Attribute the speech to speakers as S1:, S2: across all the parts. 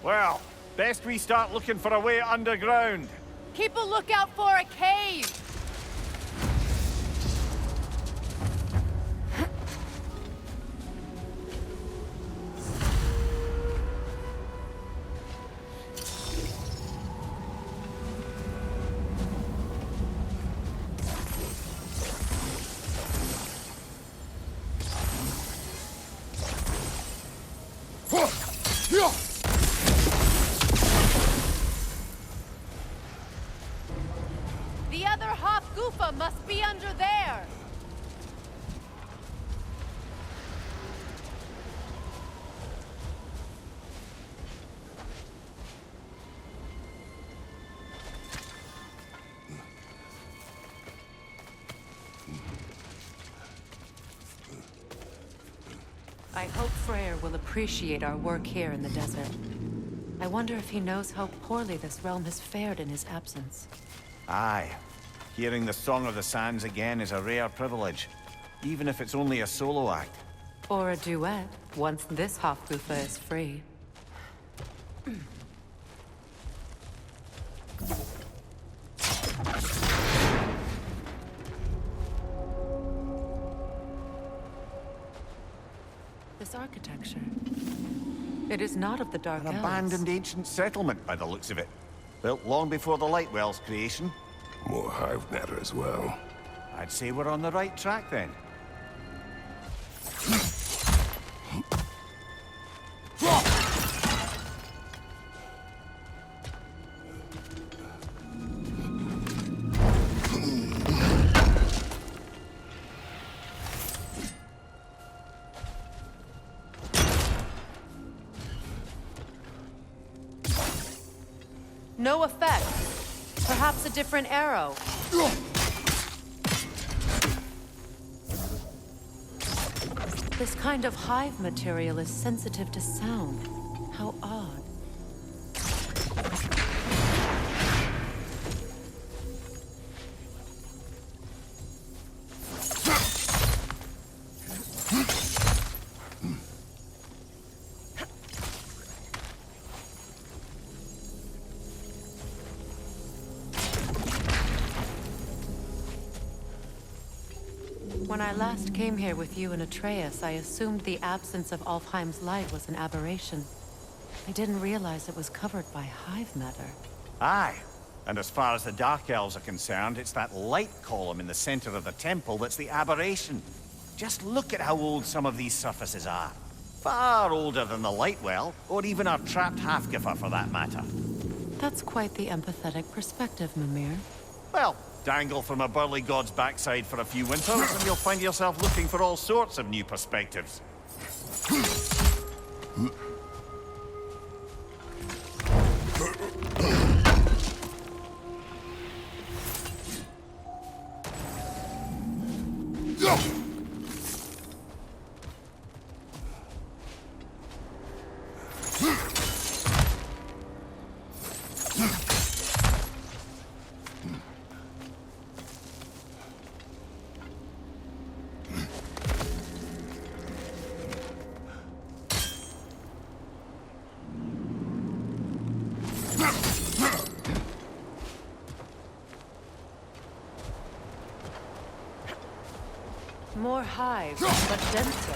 S1: Well, best we start looking for a way underground.
S2: Keep a lookout for a cave! The other Hafgufa must be under there!
S3: I hope Freyr will appreciate our work here in the desert. I wonder if he knows how poorly this realm has fared in his absence.
S1: Aye. Hearing the Song of the Sands again is a rare privilege, even if it's only a solo act.
S3: Or a duet, once this Hafgufa is free. This architecture. It is not of the Dark
S1: An
S3: Elves.
S1: abandoned ancient settlement by the looks of it. Built long before the Lightwell's creation.
S4: More hive matter as well.
S1: I'd say we're on the right track then.
S2: No effect. Perhaps a different arrow.
S3: This kind of hive material is sensitive to sound. How odd. When I last came here with you and Atreus, I assumed the absence of Alfheim's light was an aberration. I didn't realize it was covered by hive matter.
S1: Aye. And as far as the Dark Elves are concerned, it's that light column in the center of the temple that's the aberration. Just look at how old some of these surfaces are. Far older than the Lightwell, or even our trapped Hafgufa for that matter.
S3: That's quite the empathetic perspective, Mimir.
S1: Well, dangle from a burly god's backside for a few winters, and you'll find yourself looking for all sorts of new perspectives.
S3: More hives, but denser.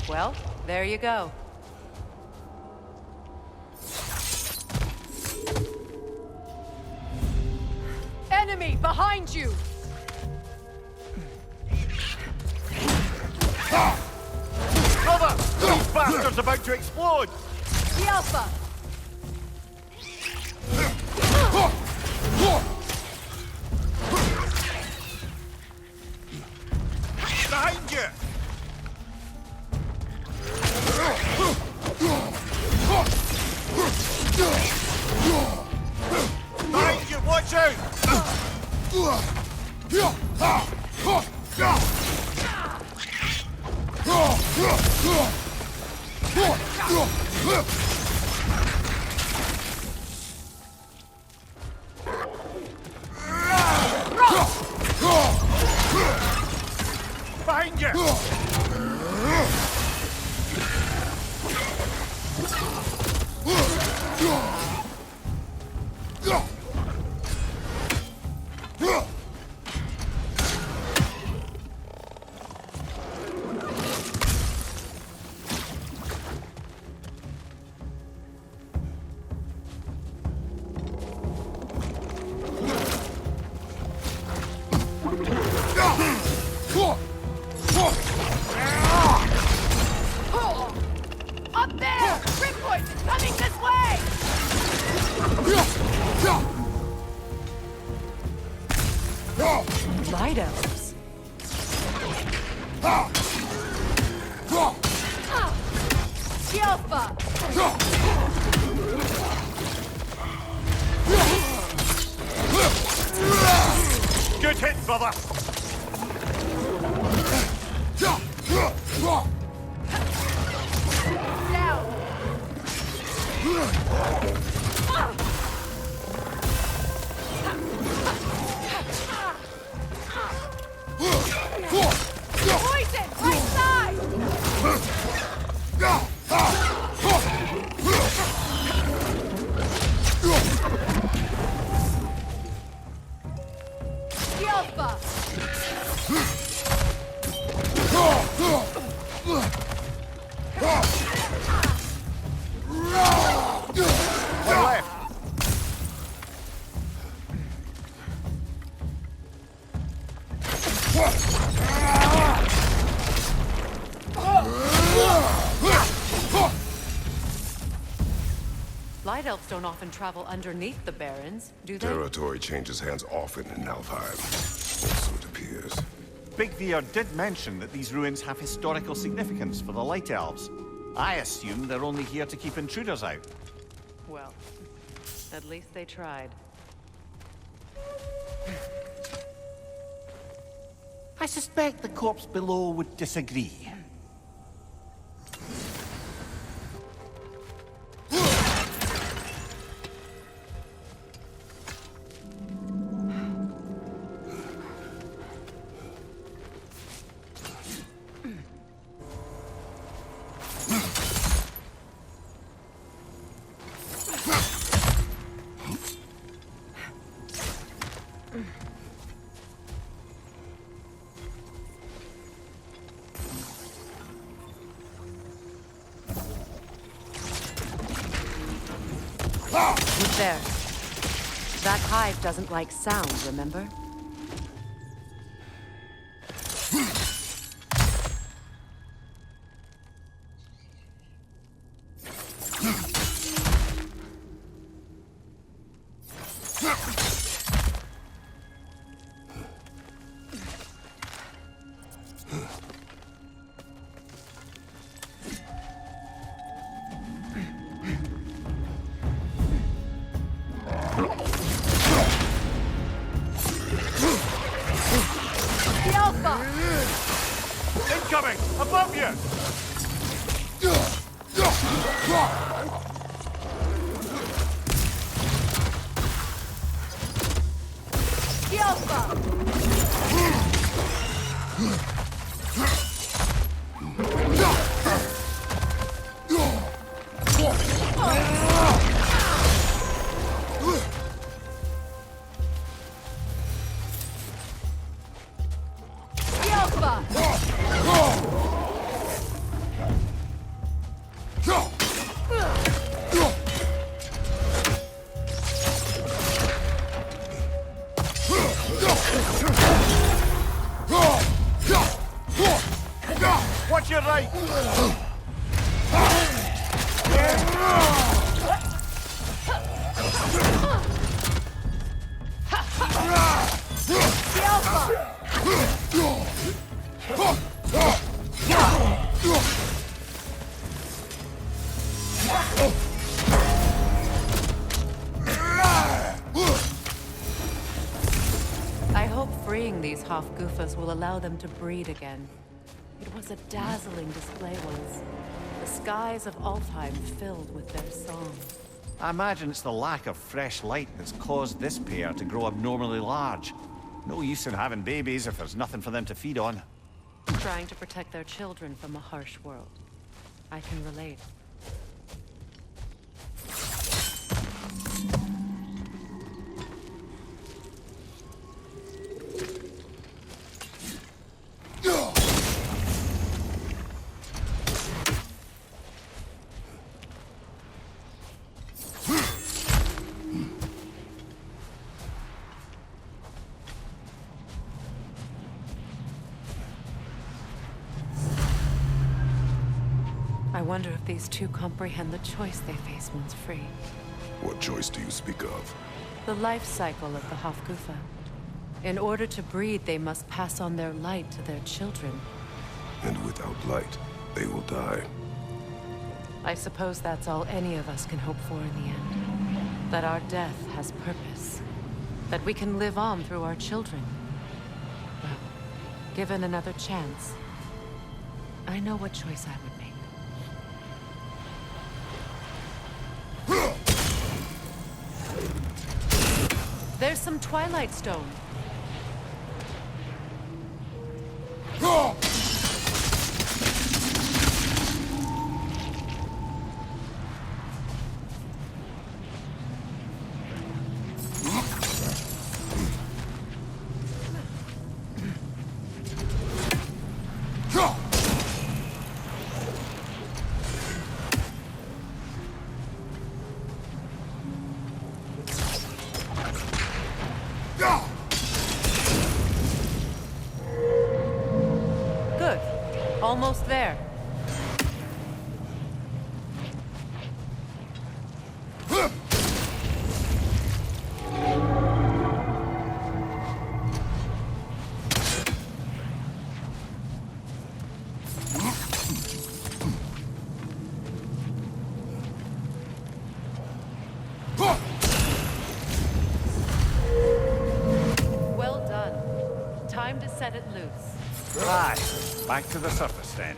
S3: Well, there you go.
S2: Enemy behind you!
S1: Cover! These bastards about to explode!
S2: The Alpha!
S1: Behind you! Behind you, watch out! behind you!
S2: Up there! Rip poison coming this way!
S3: Light elves.
S2: Alpha!
S1: Good hit, brother!
S2: Down! Poison! Right side! Alpha!
S1: One left.
S3: Light elves don't often travel underneath the barrens, do they?
S4: Territory changes hands often in Alfheim. So it appears.
S1: Big Veer did mention that these ruins have historical significance for the Light Elves. I assume they're only here to keep intruders out.
S3: Well, at least they tried.
S1: I suspect the corpse below would disagree.
S3: Who's there? That hive doesn't like sound, remember?
S1: Incoming! Above you! Watch your right!
S3: I hope freeing these Hafgufas will allow them to breed again. It was a dazzling display once. The skies of Alfheim filled with their song.
S1: I imagine it's the lack of fresh light that's caused this pair to grow abnormally large. No use in having babies if there's nothing for them to feed on.
S3: Trying to protect their children from a harsh world. I can relate. I wonder if these two comprehend the choice they face once free.
S4: What choice do you speak of?
S3: The life cycle of the Hafgufa. In order to breed, they must pass on their light to their children.
S4: And without light, they will die.
S3: I suppose that's all any of us can hope for in the end. That our death has purpose. That we can live on through our children. Well, given another chance, I know what choice I would make. There's some Twilight Stone. Good. Almost there. Well done. Time to set it loose.
S1: Right, back to the surface then.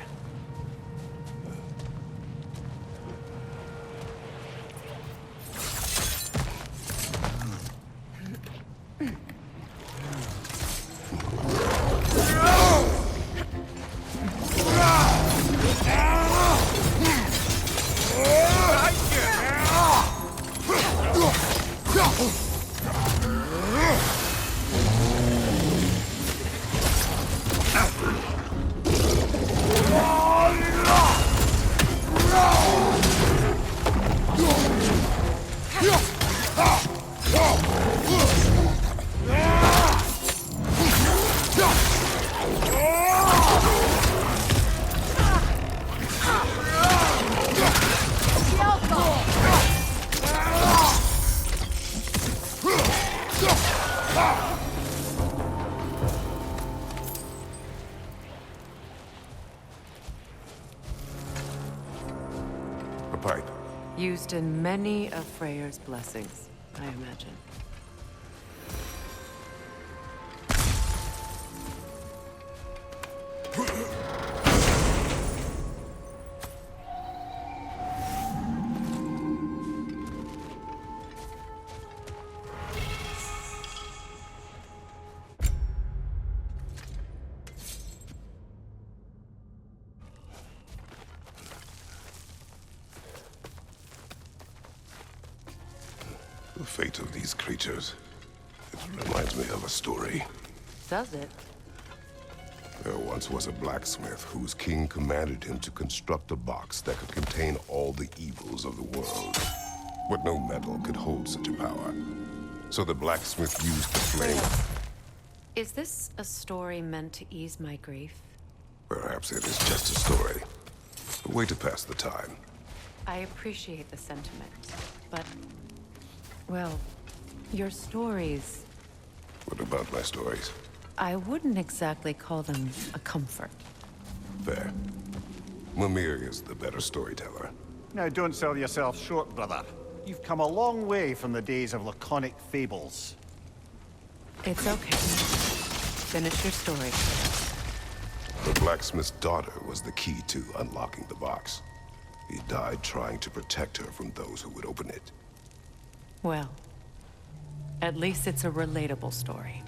S4: A pipe.
S3: Used in many of Freyr's blessings, I imagine.
S4: The fate of these creatures. It reminds me of a story.
S3: Does it?
S4: There once was a blacksmith whose king commanded him to construct a box that could contain all the evils of the world. But no metal could hold such a power. So the blacksmith used the flame.
S3: Is this a story meant to ease my grief?
S4: Perhaps it is just a story. A way to pass the time.
S3: I appreciate the sentiment, but... well, your stories...
S4: What about my stories?
S3: I wouldn't exactly call them a comfort.
S4: Fair. Mimir is the better storyteller.
S1: Now don't sell yourself short, brother. You've come a long way from the days of laconic fables.
S3: It's okay. Finish your story.
S4: The blacksmith's daughter was the key to unlocking the box. He died trying to protect her from those who would open it.
S3: Well, at least it's a relatable story.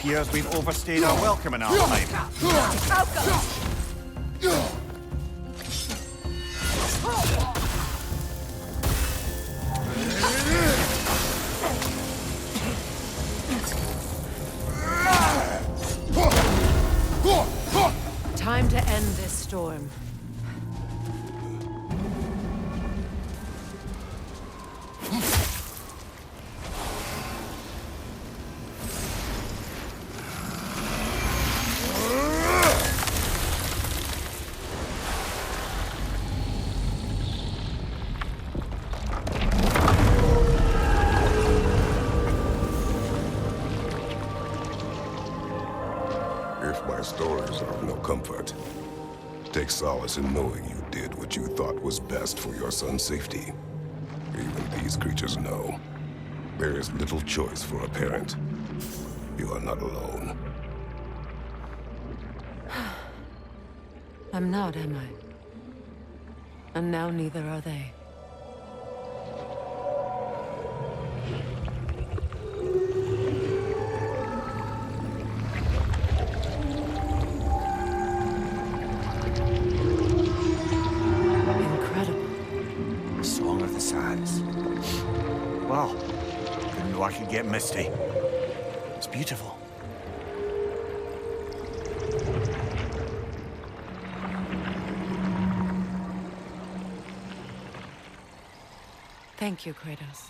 S1: appears we've overstayed our welcome in our time.
S3: Time to end this storm.
S4: If my stories are of no comfort, take solace in knowing you did what you thought was best for your son's safety. Even these creatures know. There is little choice for a parent. You are not alone.
S3: I'm not, am I? And now neither are they.
S1: Well, didn't know I could get misty. It's beautiful.
S3: Thank you, Kratos.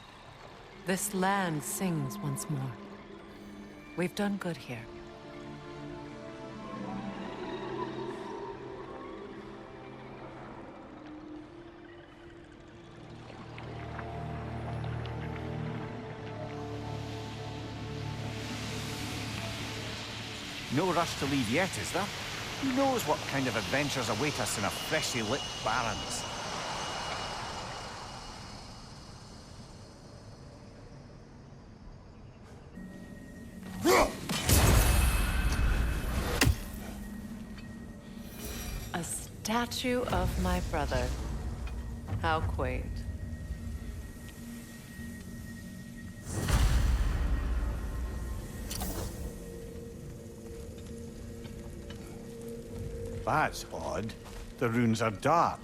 S3: This land sings once more. We've done good here.
S1: No rush to leave yet, is there? Who knows what kind of adventures await us in a freshly lit Barrens?
S3: A statue of my brother. How quaint.
S1: That's odd. The runes are dark.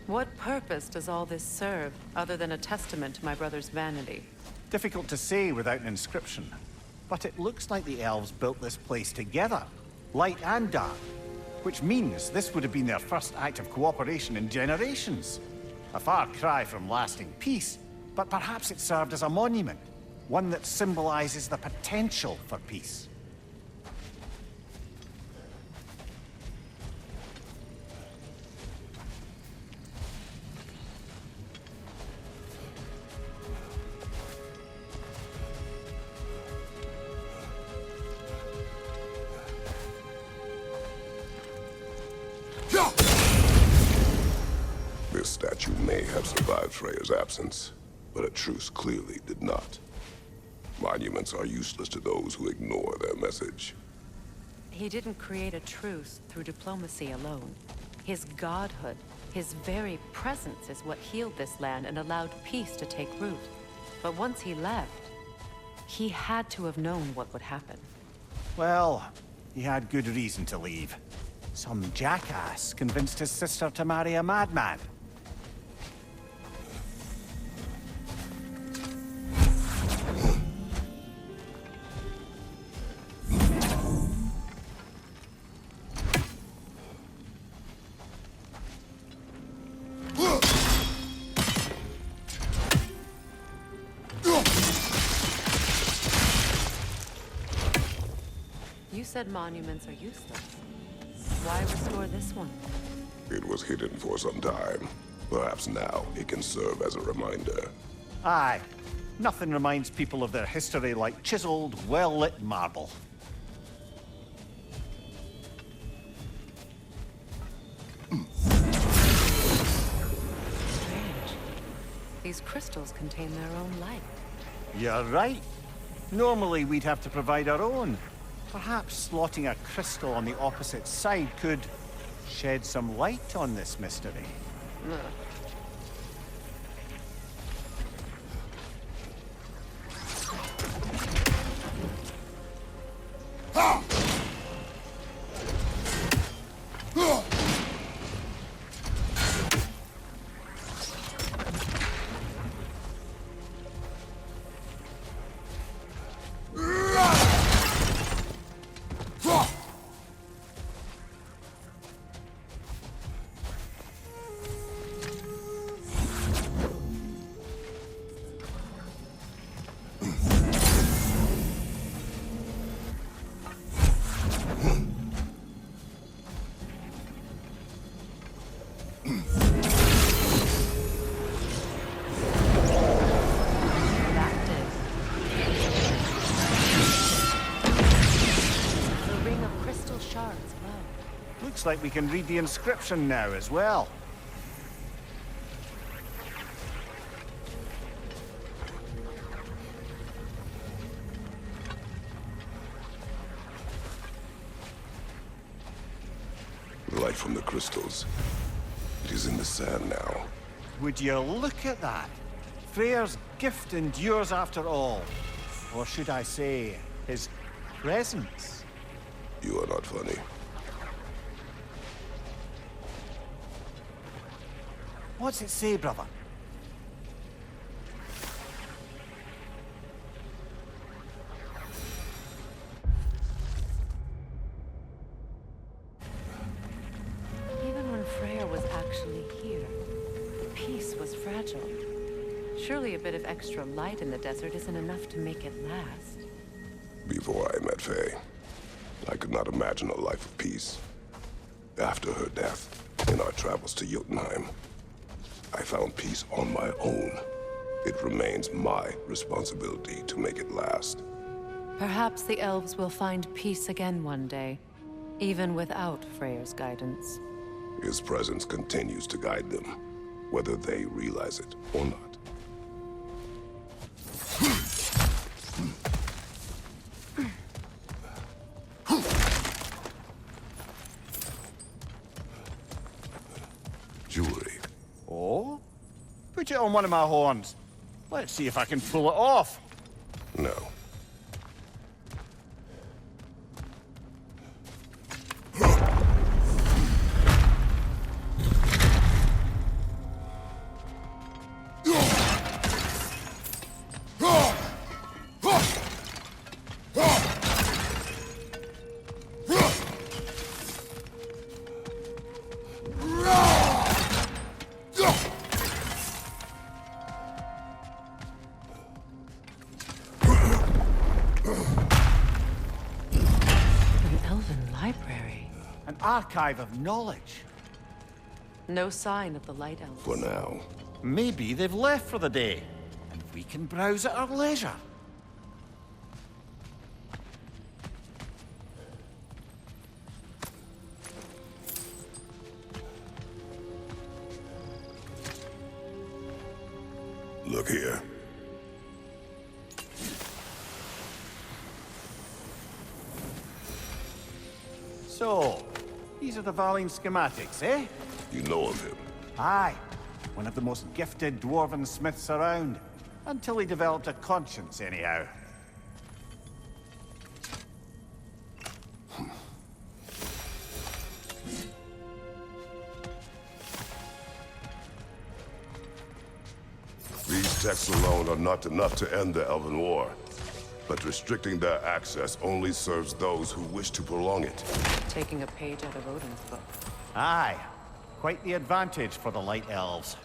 S3: What purpose does all this serve, other than a testament to my brother's vanity?
S1: Difficult to say without an inscription. But it looks like the elves built this place together, light and dark. Which means this would have been their first act of cooperation in generations. A far cry from lasting peace, but perhaps it served as a monument. One that symbolizes the potential for peace.
S4: This statue may have survived Freya's absence, but a truce clearly did not. Monuments are useless to those who ignore their message.
S3: He didn't create a truce through diplomacy alone. His godhood, his very presence is what healed this land and allowed peace to take root. But once he left, he had to have known what would happen.
S1: Well, he had good reason to leave. Some jackass convinced his sister to marry a madman.
S3: You said monuments are useless. Why restore this one?
S4: It was hidden for some time. Perhaps now it can serve as a reminder.
S1: Aye. Nothing reminds people of their history like chiseled, well-lit marble.
S3: Strange. These crystals contain their own light.
S1: You're right. Normally we'd have to provide our own. Perhaps slotting a crystal on the opposite side could shed some light on this mystery.
S3: Ugh.
S1: Looks like we can read the inscription now as well.
S4: Light from the crystals. It is in the sand now.
S1: Would you look at that? Freyr's gift endures after all. Or should I say, his presence?
S4: You are not funny.
S1: What's it say, brother?
S3: Even when Freyr was actually here, the peace was fragile. Surely a bit of extra light in the desert isn't enough to make it last.
S4: Before I met Faye, I could not imagine a life of peace. After her death, in our travels to Jotunheim, I found peace on my own. It remains my responsibility to make it last.
S3: Perhaps the elves will find peace again one day, even without Freyr's guidance.
S4: His presence continues to guide them, whether they realize it or not. Jewelry.
S1: Oh? Put it on one of my horns. Let's see if I can pull it off.
S4: No.
S1: An archive of knowledge.
S3: No sign of the Light Elves.
S4: For now.
S1: Maybe they've left for the day, and we can browse at our leisure.
S4: Look here.
S1: So, these are the Valine schematics, eh?
S4: You know of him.
S1: Aye. One of the most gifted dwarven smiths around. Until he developed a conscience, anyhow.
S4: These texts alone are not enough to end the Elven War. But restricting their access only serves those who wish to prolong it.
S3: Taking a page out of Odin's book.
S1: Aye. Quite the advantage for the Light Elves.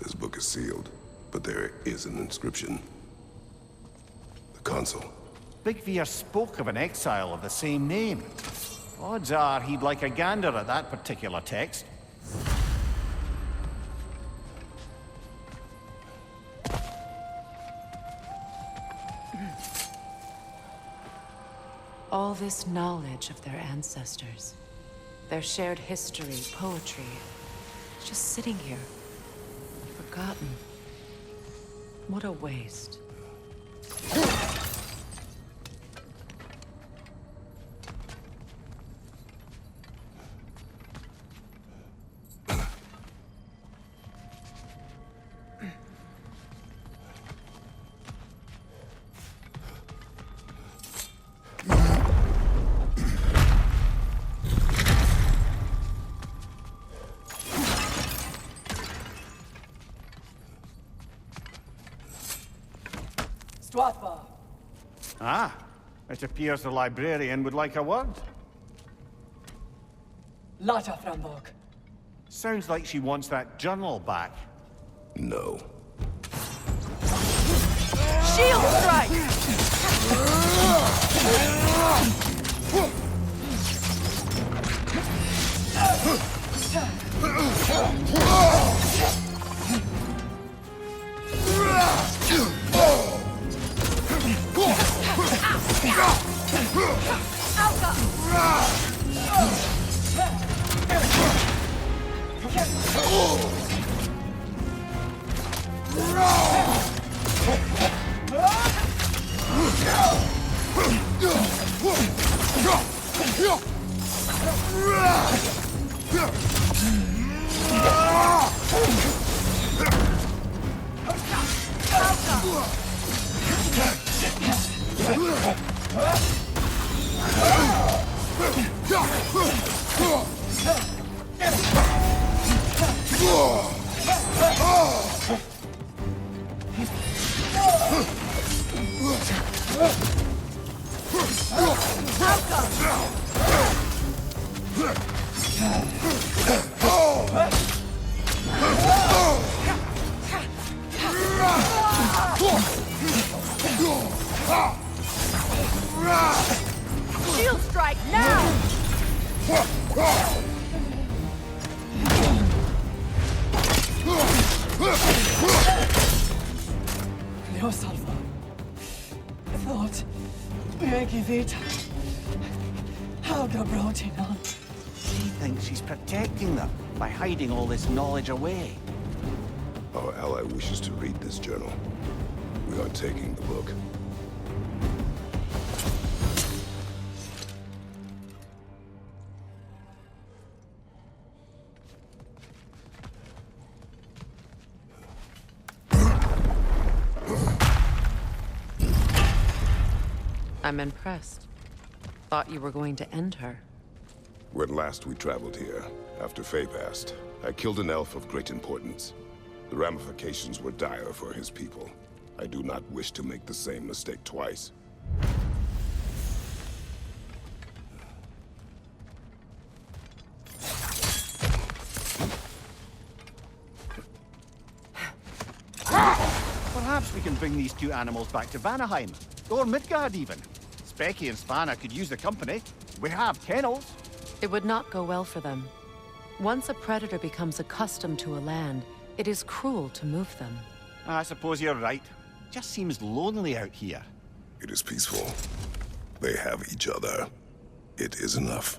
S4: This book is sealed, but there is an inscription. The console.
S1: Big Veer spoke of an exile of the same name. Odds are he'd like a gander at that particular text.
S3: All this knowledge of their ancestors, their shared history, poetry, it's just sitting here, forgotten. What a waste.
S5: Stratva.
S1: Ah, it appears the librarian would like a word.
S5: Lata Frambok.
S1: Sounds like she wants that journal back.
S4: No.
S2: Shield strike! Shield strike now!
S5: Leo Salva. Thought. Megivita. Helga brought it on.
S1: She thinks she's protecting them by hiding all this knowledge away.
S4: Our ally wishes to read this journal. We are taking the book.
S3: I'm impressed. Thought you were going to end her.
S4: When last we traveled here, after Faye passed, I killed an elf of great importance. The ramifications were dire for his people. I do not wish to make the same mistake twice.
S1: Perhaps we can bring these two animals back to Vanaheim, or Midgard even. Specky and Spanna could use the company. We have kennels.
S3: It would not go well for them. Once a predator becomes accustomed to a land, it is cruel to move them.
S1: I suppose you're right. Just seems lonely out here.
S4: It is peaceful. They have each other. It is enough.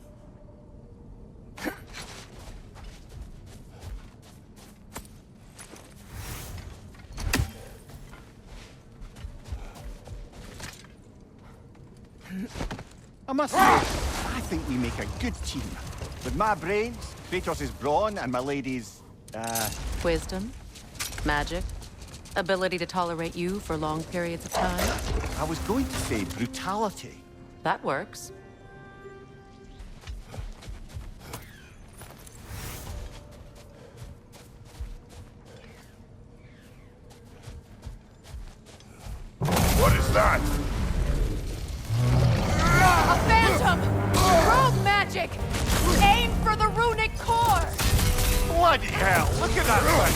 S1: I must say, I think we make a good team. With my brains, Kratos' brawn, and my lady's,
S3: Wisdom, magic, ability to tolerate you for long periods of time.
S1: I was going to say brutality.
S3: That works.
S4: What is that?
S2: A phantom! Rogue magic! Aim for the runic core!
S1: Bloody hell, look at that thing!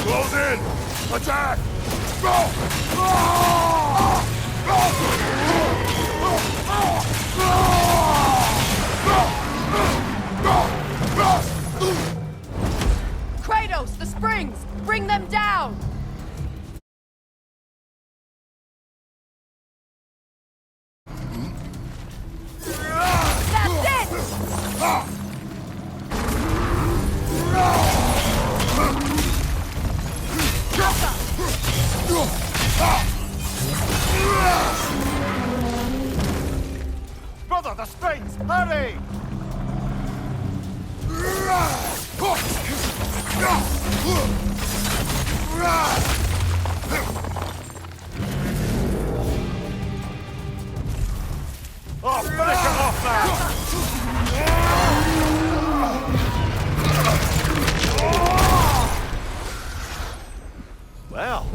S4: Close in! Attack!
S2: Kratos, the springs! Bring them down! That's it!
S1: Brother, the springs! Hurry! Oh, finish him off Well,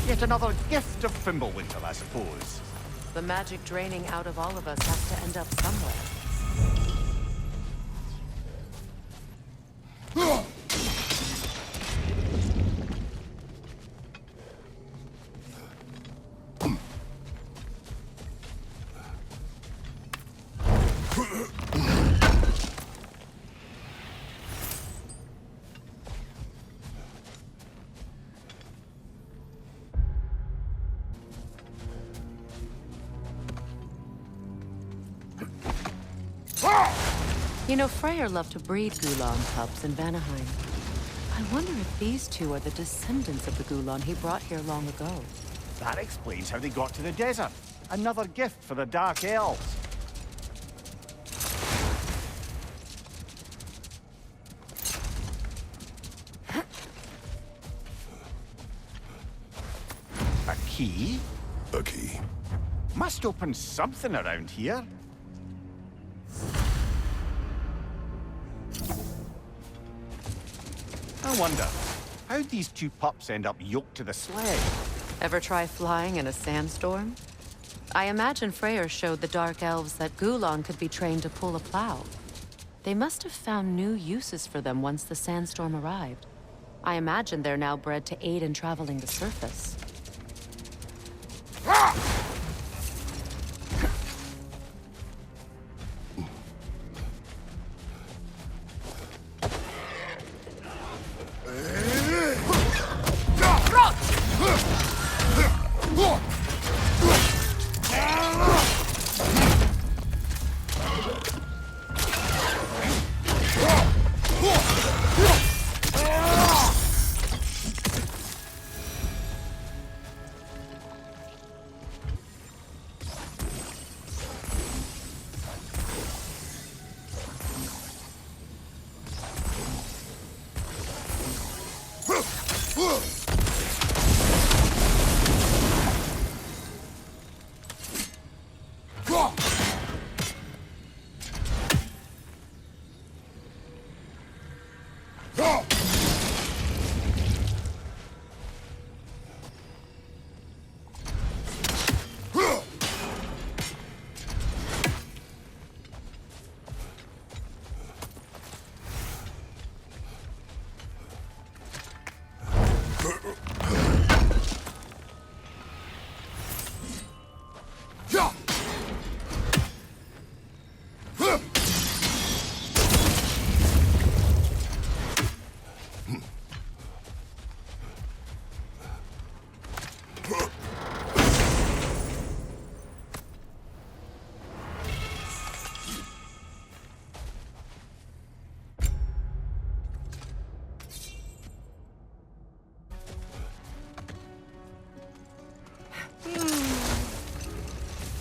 S1: yet another gift of Fimbulwinter, I suppose.
S3: The magic draining out of all of us has to end up somewhere. You know, Freyr loved to breed Gulan pups in Vanaheim. I wonder if these two are the descendants of the Gulan he brought here long ago.
S1: That explains how they got to the desert. Another gift for the Dark Elves. A key?
S4: A key.
S1: Must open something around here. I wonder, how'd these two pups end up yoked to the sled?
S3: Ever try flying in a sandstorm? I imagine Freyr showed the Dark Elves that Gulan could be trained to pull a plow. They must have found new uses for them once the sandstorm arrived. I imagine they're now bred to aid in traveling the surface.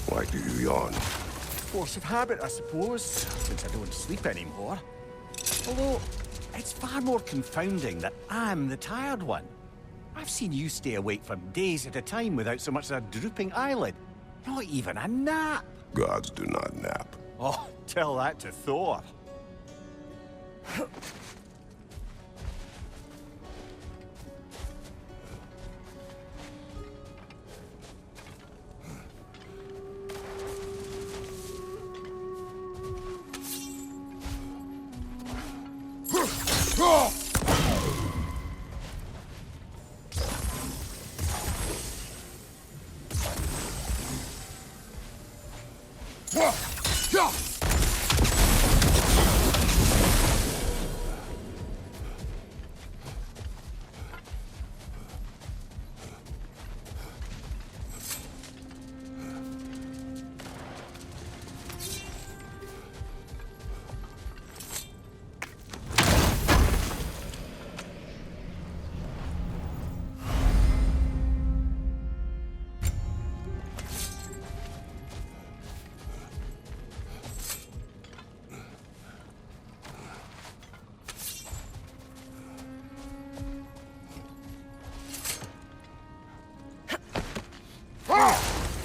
S4: Why do you yawn?
S1: Force of habit, I suppose, since I don't sleep anymore. Although, it's far more confounding that I'm the tired one. I've seen you stay awake for days at a time without so much as a drooping eyelid. Not even a nap.
S4: Gods do not nap.
S1: Oh, tell that to Thor.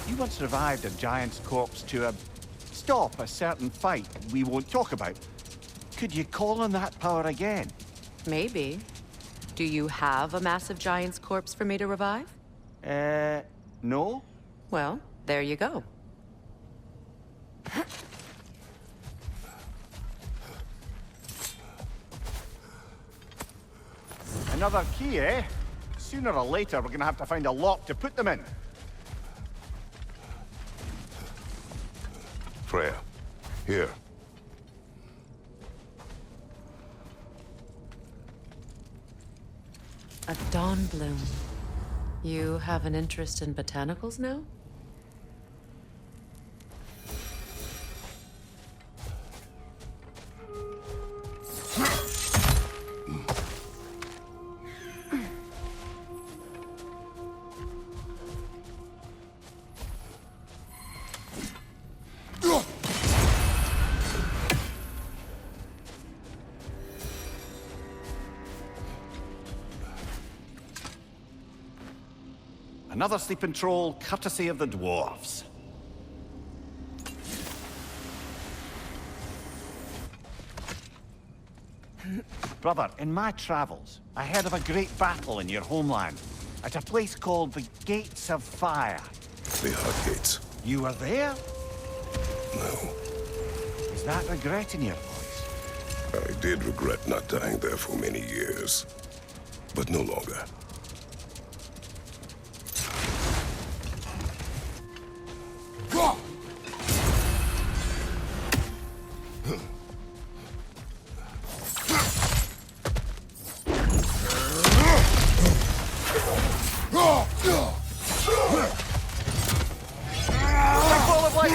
S1: You once revived a giant's corpse to a stop a certain fight we won't talk about, could you call on that power again?
S3: Maybe. Do you have a massive giant's corpse for me to revive?
S1: No?
S3: Well, there you go.
S1: Another key, eh? Sooner or later, we're gonna have to find a lock to put them in.
S4: Freya, here.
S3: A dawn bloom. You have an interest in botanicals now?
S1: Another sleeping troll, courtesy of the dwarves. Brother, in my travels, I heard of a great battle in your homeland, at a place called the Gates of Fire.
S4: The Hut Gates.
S1: You were there?
S4: No.
S1: Is that regret in your voice?
S4: I did regret not dying there for many years. But no longer.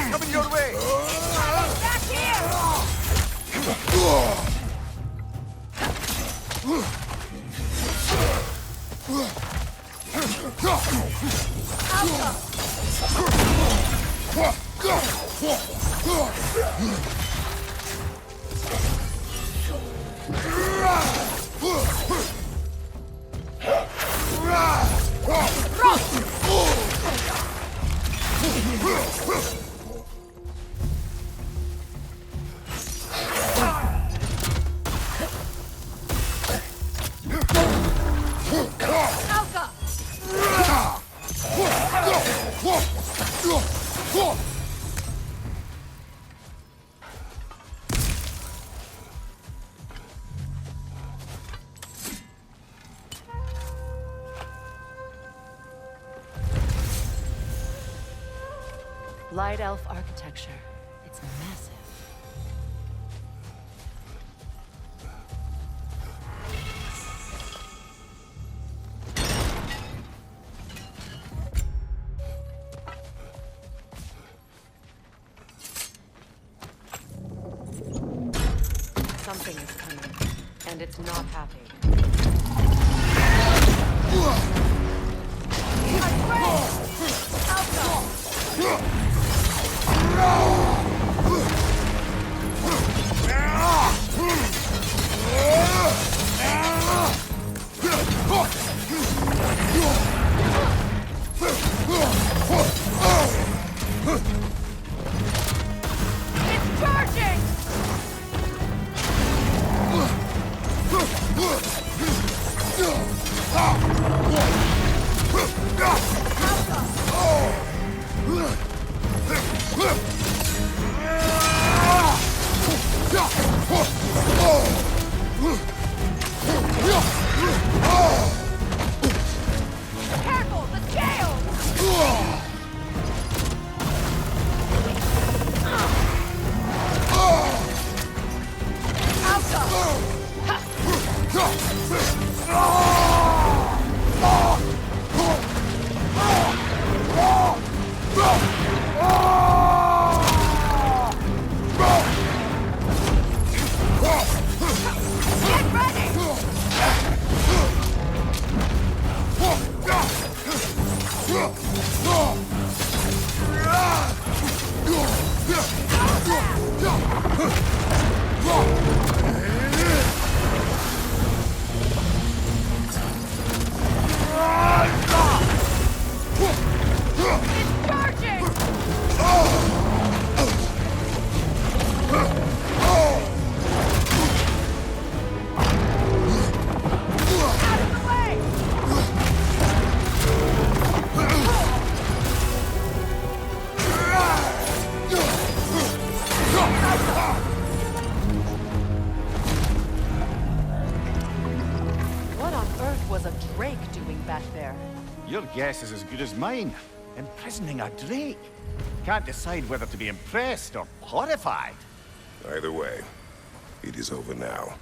S1: Coming your way!
S2: Back here!
S3: Light elf architecture. It's massive. Something is coming, and it's not happy.
S2: It's charging! Careful, the scales! Get ready! It's charging!
S3: What on earth was a drake doing back there?
S1: Your guess is as good as mine. Imprisoning a drake. Can't decide whether to be impressed or horrified.
S4: Either way, it is over now.